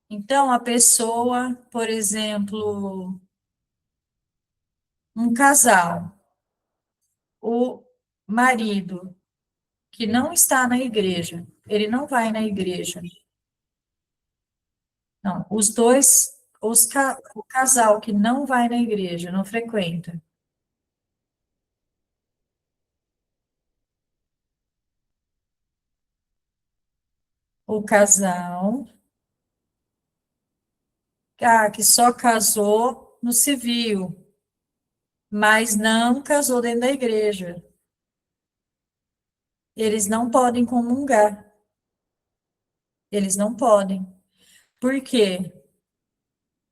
Então, a pessoa, por exemplo, um casal, o marido que não está na igreja, ele não vai na igreja. Não, os dois, o casal que não vai na igreja, não frequenta. o casal, que só casou no civil, mas não casou dentro da igreja. Eles não podem comungar. Eles não podem. Por quê?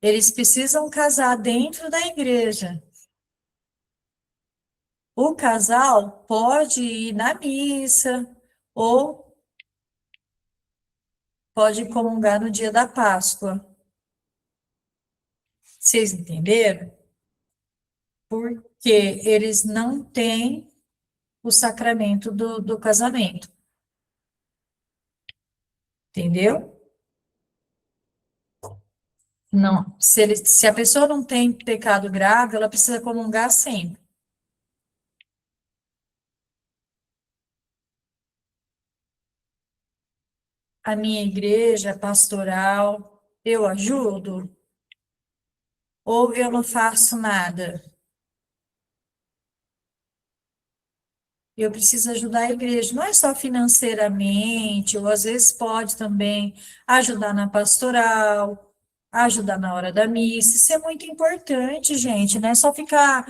Eles precisam casar dentro da igreja. O casal pode ir na missa ou pode comungar no dia da Páscoa. Vocês entenderam? Porque eles não têm o sacramento do casamento. Entendeu? Não. Se a pessoa não tem pecado grave, ela precisa comungar sempre. A minha igreja pastoral, eu ajudo ou eu não faço nada? Eu preciso ajudar a igreja, não é só financeiramente, ou às vezes pode também ajudar na pastoral, ajudar na hora da missa. Isso é muito importante, gente, não é só ficar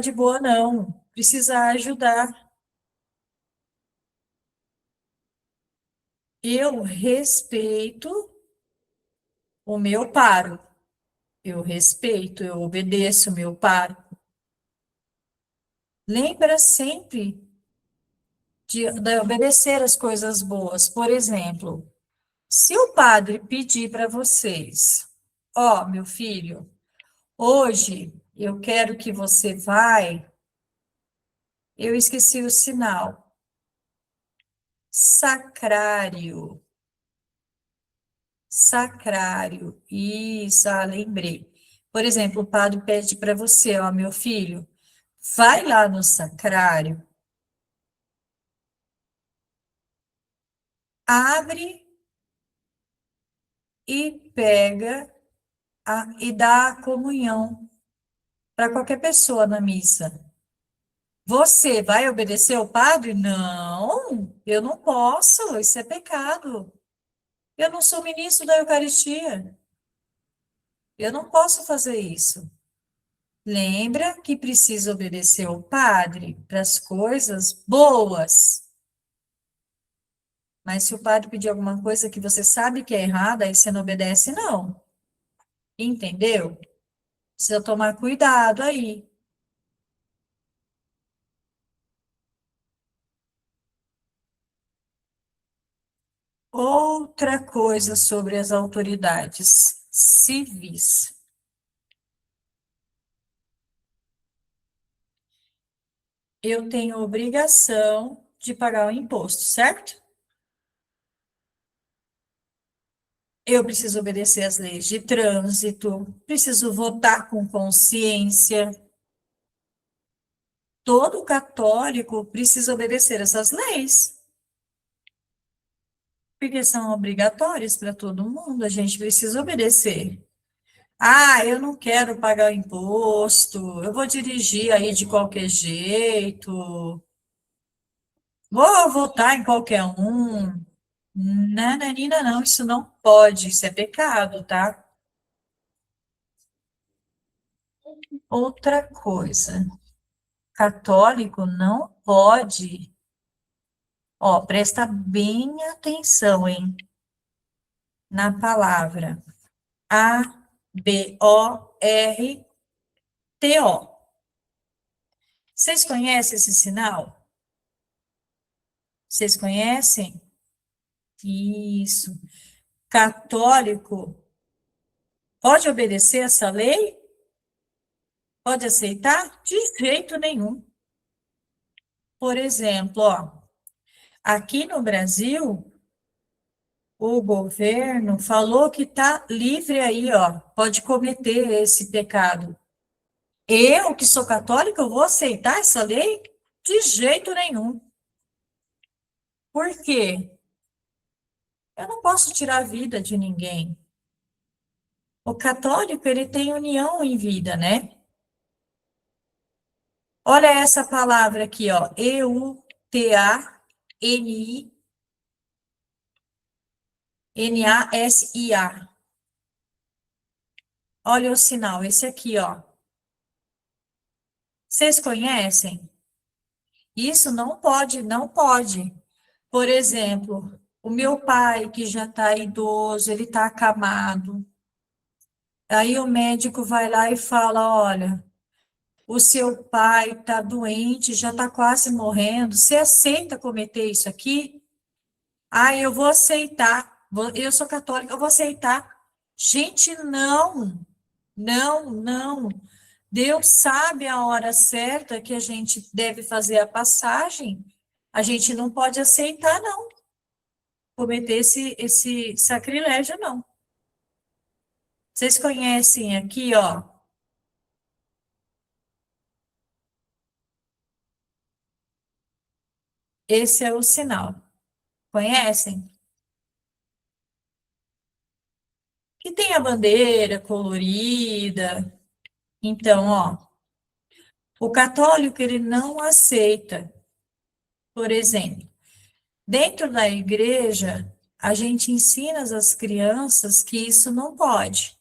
de boa, não. Precisa ajudar. Eu respeito o meu paro. Eu respeito, eu obedeço o meu paro. Lembra sempre de obedecer as coisas boas. Por exemplo, se o padre pedir para vocês, ó, meu filho, hoje eu quero que você vai, eu esqueci o sinal, sacrário, sacrário, isso, lembrei. Por exemplo, o padre pede para você, ó, meu filho, vai lá no sacrário, abre e pega e dá a comunhão para qualquer pessoa na missa. Você vai obedecer ao padre? Não, eu não posso, isso é pecado. Eu não sou ministro da Eucaristia. Eu não posso fazer isso. Lembra que precisa obedecer ao padre para as coisas boas. Mas se o padre pedir alguma coisa que você sabe que é errada, aí você não obedece, não. Entendeu? Precisa tomar cuidado aí. Outra coisa sobre as autoridades civis. Eu tenho obrigação de pagar o imposto, certo? Eu preciso obedecer às leis de trânsito, preciso votar com consciência. Todo católico precisa obedecer essas leis, porque são obrigatórias para todo mundo, a gente precisa obedecer. Ah, eu não quero pagar o imposto, eu vou dirigir aí de qualquer jeito, vou votar em qualquer um. Nananina, não, isso não pode, isso é pecado, tá? Outra coisa, católico não pode, ó, presta bem atenção, hein, na palavra ABORTO. Vocês conhecem esse sinal? Vocês conhecem? Isso. Católico pode obedecer essa lei? Pode aceitar? De jeito nenhum. Por exemplo, ó, aqui no Brasil, o governo falou que está livre aí, ó, pode cometer esse pecado. Eu, que sou católica, eu vou aceitar essa lei? De jeito nenhum. Por quê? Eu não posso tirar a vida de ninguém. O católico, ele tem união em vida, né? Olha essa palavra aqui, ó, EUTANI, N-A-S-I-A. Olha o sinal, esse aqui, ó. Vocês conhecem? Isso não pode, não pode. Por exemplo, o meu pai, que já está idoso, ele está acamado. Aí o médico vai lá e fala: olha, o seu pai está doente, já está quase morrendo. Você aceita cometer isso aqui? Ah, eu vou aceitar. Eu sou católica, eu vou aceitar. Gente, não, não, não. Deus sabe a hora certa que a gente deve fazer a passagem. A gente não pode aceitar, não, cometer esse sacrilégio, não. Vocês conhecem aqui, ó, esse é o sinal. Conhecem? Que tem a bandeira colorida. Então, ó, o católico ele não aceita, por exemplo, dentro da igreja, a gente ensina às crianças que isso não pode.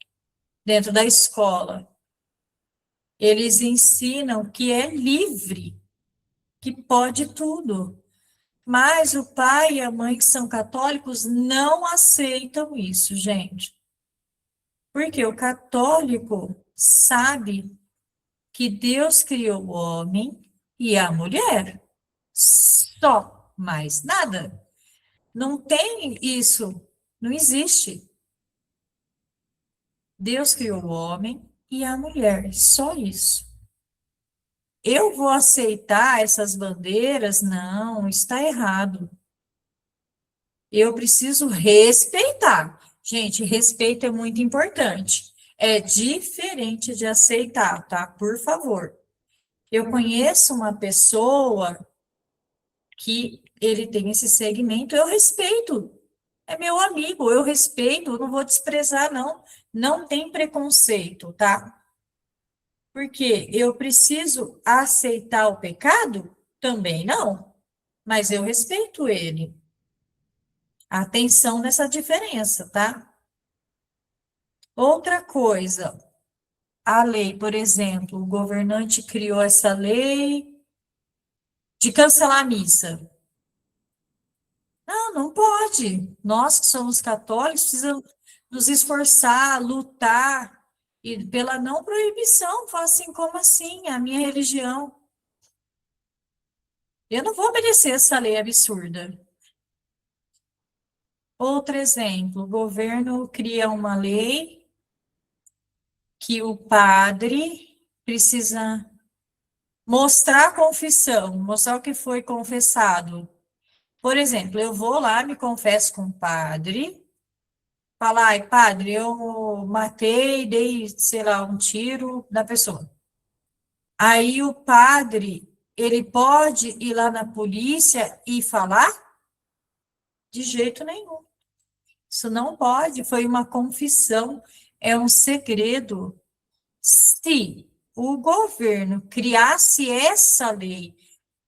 Dentro da escola, eles ensinam que é livre, que pode tudo. Mas o pai e a mãe que são católicos não aceitam isso, gente. Porque o católico sabe que Deus criou o homem e a mulher. Só, mais nada. Não tem isso, não existe. Deus criou o homem e a mulher, só isso. Eu vou aceitar essas bandeiras? Não, está errado. Eu preciso respeitar. Gente, respeito é muito importante. É diferente de aceitar, tá? Por favor. Eu conheço uma pessoa que ele tem esse segmento, eu respeito. É meu amigo, eu respeito, eu não vou desprezar, não. Não tem preconceito, tá? Porque eu preciso aceitar o pecado? Também não. Mas eu respeito ele. Atenção nessa diferença, tá? Outra coisa, a lei, por exemplo, o governante criou essa lei de cancelar a missa. Não, não pode. Nós que somos católicos precisamos nos esforçar, lutar e pela não proibição. Fala assim, como assim? A minha religião. Eu não vou obedecer essa lei absurda. Outro exemplo, o governo cria uma lei que o padre precisa mostrar a confissão, mostrar o que foi confessado. Por exemplo, eu vou lá, me confesso com o padre, falar, ai, padre, eu matei, dei, sei lá, um tiro na pessoa. Aí o padre, ele pode ir lá na polícia e falar? De jeito nenhum. Isso não pode, foi uma confissão, é um segredo. Se o governo criasse essa lei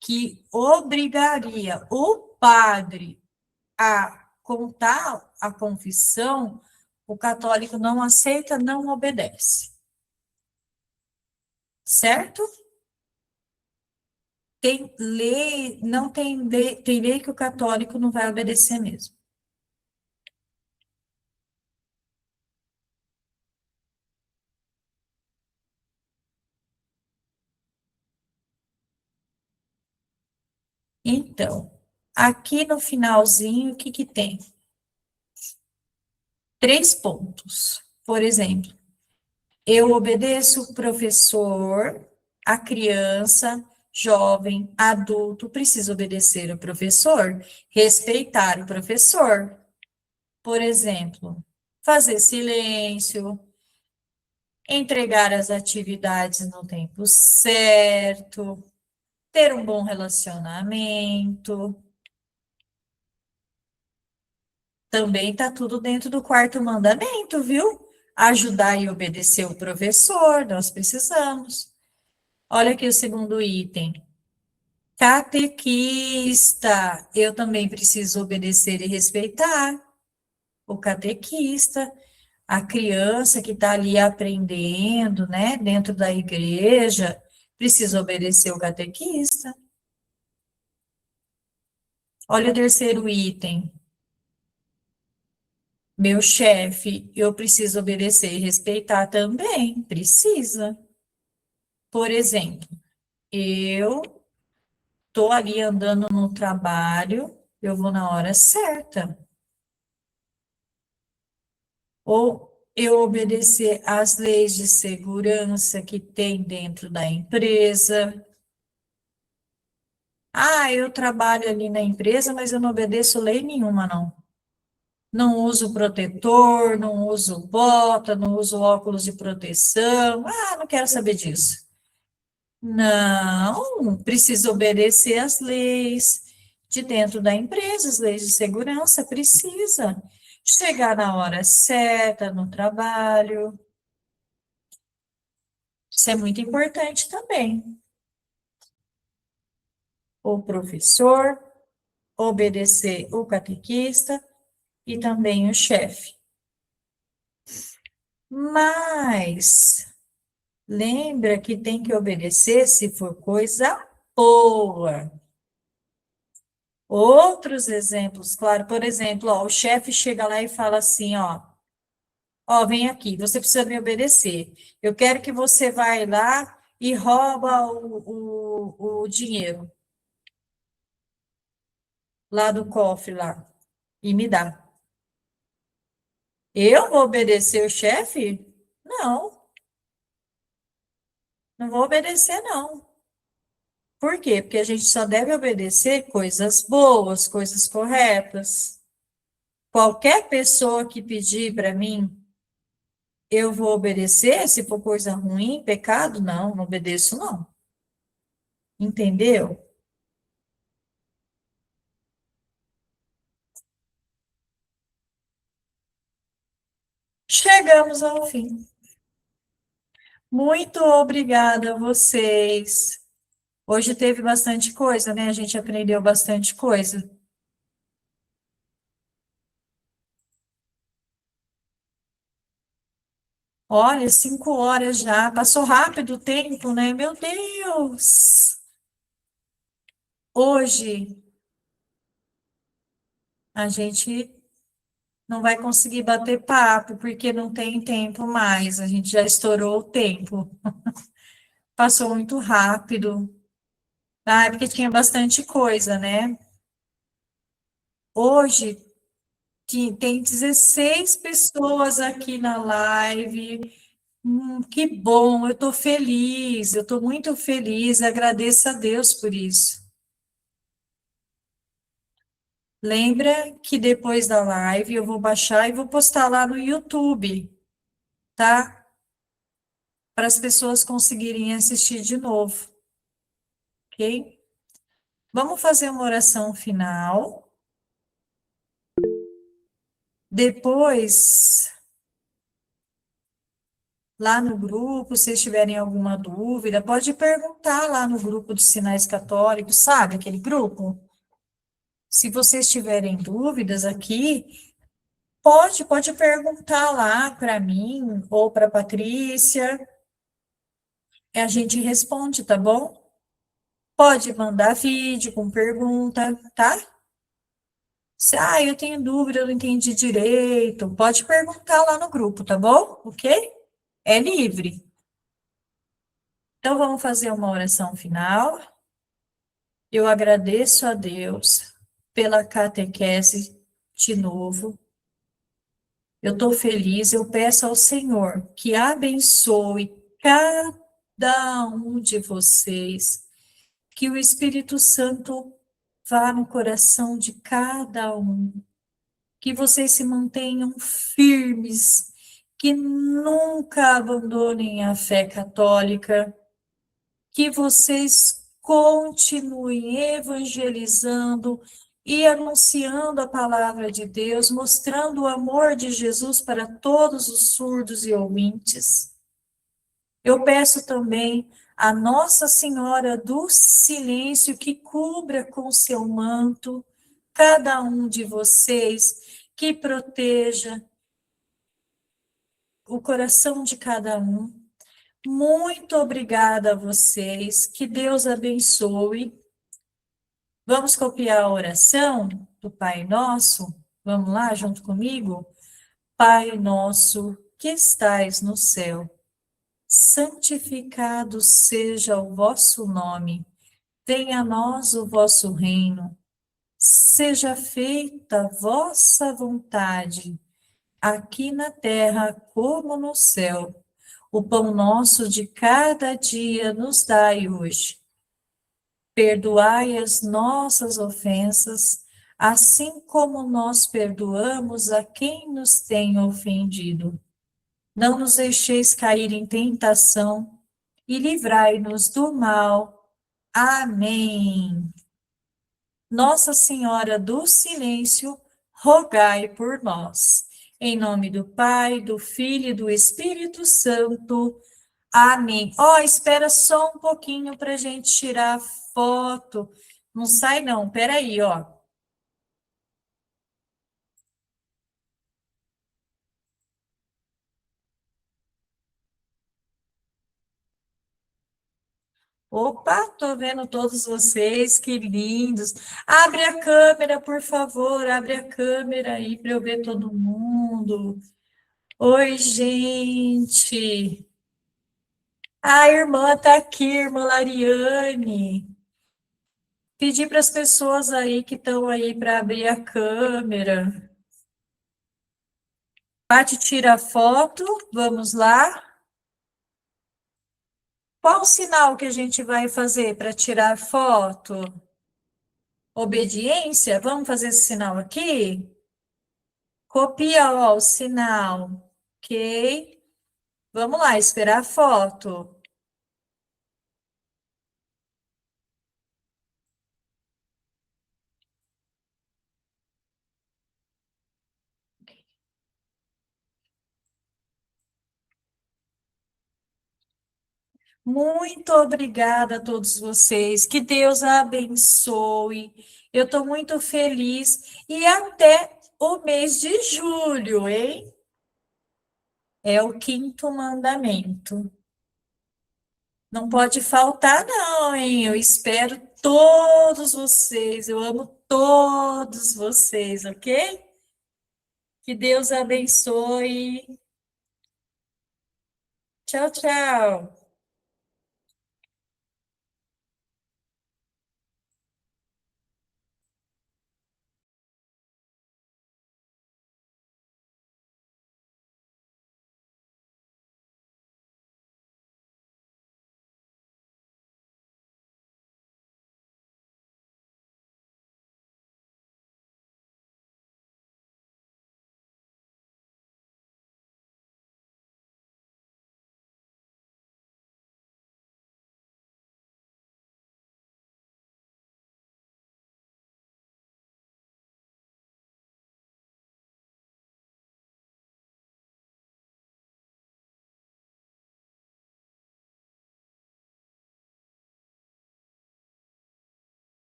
que obrigaria o padre a contar a confissão, o católico não aceita, não obedece. Certo? Tem lei, não tem lei que o católico não vai obedecer mesmo. Então, aqui no finalzinho, o que que tem? 3 pontos. Por exemplo, eu obedeço o professor, a criança, jovem, adulto, precisa obedecer o professor, respeitar o professor. Por exemplo, fazer silêncio, entregar as atividades no tempo certo, ter um bom relacionamento. Também está tudo dentro do quarto mandamento, viu? Ajudar e obedecer o professor, nós precisamos. Olha aqui o segundo item. Catequista, eu também preciso obedecer e respeitar. o catequista, a criança que está ali aprendendo, né, dentro da igreja, precisa obedecer o catequista. Olha o terceiro item. Meu chefe, eu preciso obedecer e respeitar também, precisa. Por exemplo, eu estou ali andando no trabalho, eu vou na hora certa. Ou eu obedecer às leis de segurança que tem dentro da empresa. Ah, eu trabalho ali na empresa, mas eu não obedeço lei nenhuma, não. Não uso protetor, não uso bota, não uso óculos de proteção. Ah, não quero saber disso. Não, preciso obedecer às leis de dentro da empresa, as leis de segurança, precisa. Chegar na hora certa no trabalho, isso é muito importante também. O professor, obedecer o catequista e também o chefe. Mas lembra que tem que obedecer se for coisa boa. Outros exemplos, claro, por exemplo, ó, o chefe chega lá e fala assim, ó, vem aqui, você precisa me obedecer. Eu quero que você vá lá e rouba o dinheiro lá do cofre lá e me dá. Eu vou obedecer o chefe? Não, não vou obedecer, não. Por quê? Porque a gente só deve obedecer coisas boas, coisas corretas. Qualquer pessoa que pedir para mim, eu vou obedecer. Se for coisa ruim, pecado, não, não obedeço, não. Entendeu? Chegamos ao fim. Muito obrigada a vocês. Hoje teve bastante coisa, né? A gente aprendeu bastante coisa. Olha, 5 horas já. Passou rápido o tempo, né? Meu Deus! Hoje a gente não vai conseguir bater papo, porque não tem tempo mais. A gente já estourou o tempo. Passou muito rápido. Ah, é porque tinha bastante coisa, né? Hoje tem 16 pessoas aqui na live. Que bom, eu estou muito feliz, agradeço a Deus por isso. Lembra que depois da live eu vou baixar e vou postar lá no YouTube, tá? Para as pessoas conseguirem assistir de novo, ok? Vamos fazer uma oração final. Depois, lá no grupo, se vocês tiverem alguma dúvida, pode perguntar lá no grupo de Sinais Católicos, sabe aquele grupo? Se vocês tiverem dúvidas aqui, pode perguntar lá para mim ou para a Patrícia, e a gente responde, tá bom? Pode mandar vídeo com pergunta, tá? Eu tenho dúvida, eu não entendi direito. Pode perguntar lá no grupo, tá bom? Ok? É livre. Então, vamos fazer uma oração final. Eu agradeço a Deus pela catequese de novo. Eu estou feliz, eu peço ao Senhor que abençoe cada um de vocês, que o Espírito Santo vá no coração de cada um, que vocês se mantenham firmes, que nunca abandonem a fé católica, que vocês continuem evangelizando e anunciando a palavra de Deus, mostrando o amor de Jesus para todos os surdos e ouvintes. Eu peço também a Nossa Senhora do Silêncio que cubra com seu manto cada um de vocês, que proteja o coração de cada um. Muito obrigada a vocês, que Deus abençoe. Vamos copiar a oração do Pai Nosso? Vamos lá, junto comigo? Pai nosso, que estais no céu, santificado seja o vosso nome. Venha a nós o vosso reino. Seja feita a vossa vontade, aqui na terra como no céu. O pão nosso de cada dia nos dai hoje. Perdoai as nossas ofensas, assim como nós perdoamos a quem nos tem ofendido. Não nos deixeis cair em tentação e livrai-nos do mal. Amém. Nossa Senhora do Silêncio, rogai por nós. Em nome do Pai, do Filho e do Espírito Santo. Amém. Ó, espera só um pouquinho para a gente tirar a foto. Não sai não, peraí, ó. Opa, tô vendo todos vocês, que lindos. Abre a câmera, por favor, abre a câmera aí para eu ver todo mundo. Oi, gente. A irmã tá aqui, irmã Lariane. Pedi para as pessoas aí que estão aí para abrir a câmera. Pati tira a foto, vamos lá. Qual o sinal que a gente vai fazer para tirar foto? Obediência? Vamos fazer esse sinal aqui? Copia, ó, o sinal. Ok? Vamos lá, esperar a foto. Muito obrigada a todos vocês. Que Deus abençoe. Eu estou muito feliz. E até o mês de julho, hein? É o quinto mandamento. Não pode faltar, não, hein? Eu espero todos vocês. Eu amo todos vocês, ok? Que Deus abençoe. Tchau, tchau.